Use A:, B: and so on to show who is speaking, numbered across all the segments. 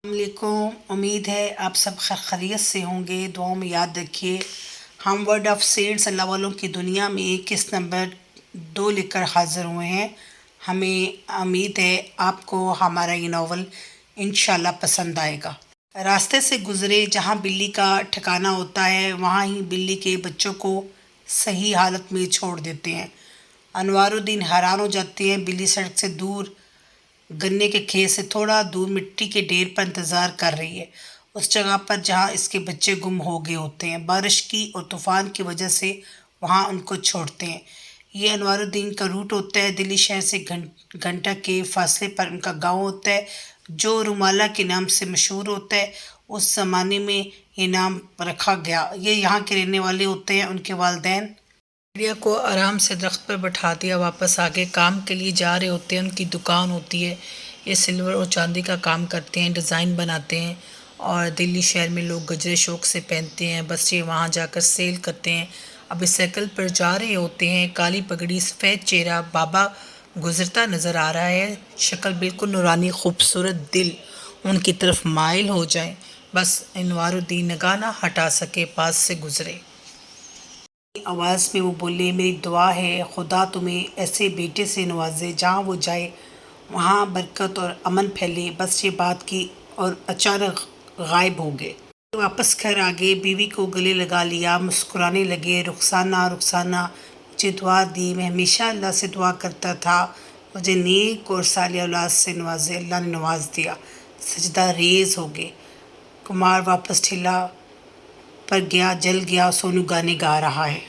A: वालेकुम। उम्मीद है आप सब खैरियत से होंगे। दुआओं में याद रखिए, हम वर्ड ऑफ सेंट्स अल्लाह वालों की दुनिया में किस नंबर 2 लेकर हाज़िर हुए हैं। हमें उम्मीद है आपको हमारा ये नावल इंशाल्लाह पसंद आएगा। रास्ते से गुज़रे जहाँ बिल्ली का ठिकाना होता है, वहाँ ही बिल्ली के बच्चों को सही हालत में छोड़ देते हैं। अनवारुद्दीन हैरान हो जाते हैं। बिल्ली सड़क से दूर गन्ने के खेत से थोड़ा दूर मिट्टी के ढेर पर इंतज़ार कर रही है, उस जगह पर जहाँ इसके बच्चे गुम हो गए होते हैं। बारिश की और तूफ़ान की वजह से वहाँ उनको छोड़ते हैं। ये अनवारुद्दीन का रूट होता है। दिल्ली शहर से घंटा के फासले पर उनका गांव होता है, जो रुमाला के नाम से मशहूर होता है। उस ज़माने में ये नाम रखा गया। ये यहाँ के रहने वाले होते हैं। उनके वालिदैन चिड़िया को आराम से दरख्त पर बैठा दिया, वापस आगे काम के लिए जा रहे होते हैं। उनकी दुकान होती है। ये सिल्वर और चांदी का काम करते हैं, डिज़ाइन बनाते हैं और दिल्ली शहर में लोग गजरे शौक से पहनते हैं। बस ये वहाँ जाकर सेल करते हैं। अब इस साइकिल पर जा रहे होते हैं। काली पगड़ी, सफ़ेद चेहरा बाबा गुजरता नज़र आ रहा है। शक्ल बिल्कुल नूरानी, खूबसूरत। दिल उनकी तरफ माइल हो जाए, बस अनवारुद्दीन निगाह ना हटा सके, पास से गुजरे। आवाज़ में वो बोले, मेरी दुआ है खुदा तुम्हें ऐसे बेटे से नवाजे जहाँ वो जाए वहाँ बरकत और अमन फैले। बस ये बात की और अचानक गायब हो गए। वापस घर आ गए, बीवी को गले लगा लिया, मुस्कुराने लगे। रुखसाना रुखसाना, मुझे दुआ दी। मैं हमेशा अल्लाह से दुआ करता था मुझे नेक और सालिह औलाद से नवाजे। अल्लाह ने नवाज दिया। सजदा रेज हो गए। कुमार वापस ठेला पर गया। जल गया। सोनू गाने गा रहा है।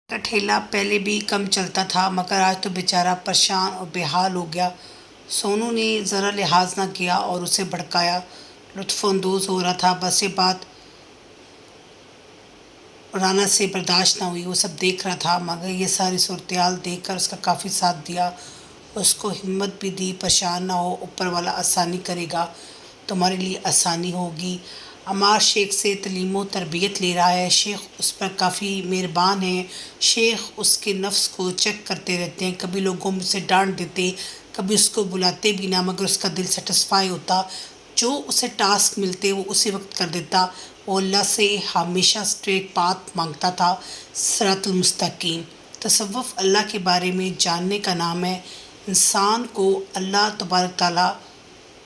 A: का ठेला पहले भी कम चलता था, मगर आज तो बेचारा परेशान और बेहाल हो गया। सोनू ने ज़रा लिहाज ना किया और उसे भड़काया। लुत्फ़अंदोज़ हो रहा था। बस ये बात राना से बर्दाश्त ना हुई। वो सब देख रहा था, मगर ये सारी सूरत-ए-हाल देख कर उसका काफ़ी साथ दिया। उसको हिम्मत भी दी, परेशान ना हो, ऊपर वाला आसानी करेगा, तुम्हारे लिए आसानी होगी। अम्मार शेख से तलीम व तरबियत ले रहा है। शेख उस पर काफ़ी मेहरबान है। शेख उसके नफ्स को चेक करते रहते हैं। कभी लोगों में से डांट देते, कभी उसको बुलाते भी ना, मगर उसका दिल सेटिस्फाई होता। जो उसे टास्क मिलते वो उसी वक्त कर देता। वो अल्लाह से हमेशा स्ट्रेट पाथ मांगता था, सिरातुल मुस्तकीम। तसव्वुफ़ अल्लाह के बारे में जानने का नाम है। इंसान को अल्लाह तबारक तआला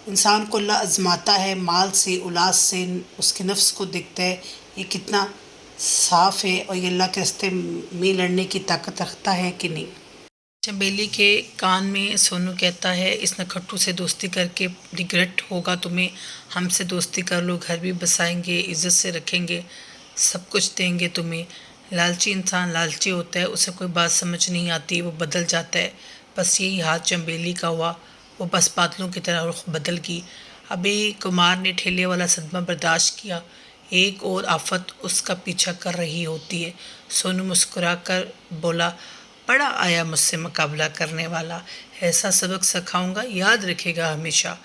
A: आज़माता है, माल से, औलाद से, उसके नफ्स को देखता है ये कितना साफ़ है और ये अल्लाह के रास्ते में लड़ने की ताकत रखता है कि नहीं। चंबेली के कान में सोनू कहता है, इस नखट्टू से दोस्ती करके रिग्रेट होगा तुम्हें। हमसे दोस्ती कर लो, घर भी बसाएंगे, इज़्ज़त से रखेंगे, सब कुछ देंगे तुम्हें। लालची इंसान लालची होता है, उसे कोई बात समझ नहीं आती, वो बदल जाता है। बस यही हाथ चंबेली का हुआ। वो बस बादलों की तरह रुख बदल गई। अभी कुमार ने ठेले वाला सदमा बर्दाश्त किया। एक और आफत उसका पीछा कर रही होती है। सोनू मुस्कुरा कर बोला, बड़ा आया मुझसे मुकाबला करने वाला। ऐसा सबक सिखाऊंगा, याद रखेगा हमेशा।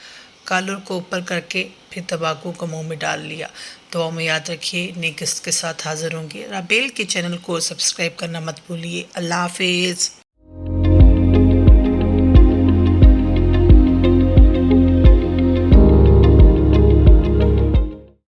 A: कॉलर को ऊपर करके फिर तंबाकू को मुंह में डाल लिया। दुआ में याद रखिए, नई किस्त के साथ हाजिर होंगे। राबेल के चैनल को सब्सक्राइब करना मत भूलिए। अल्लाह हाफिज़।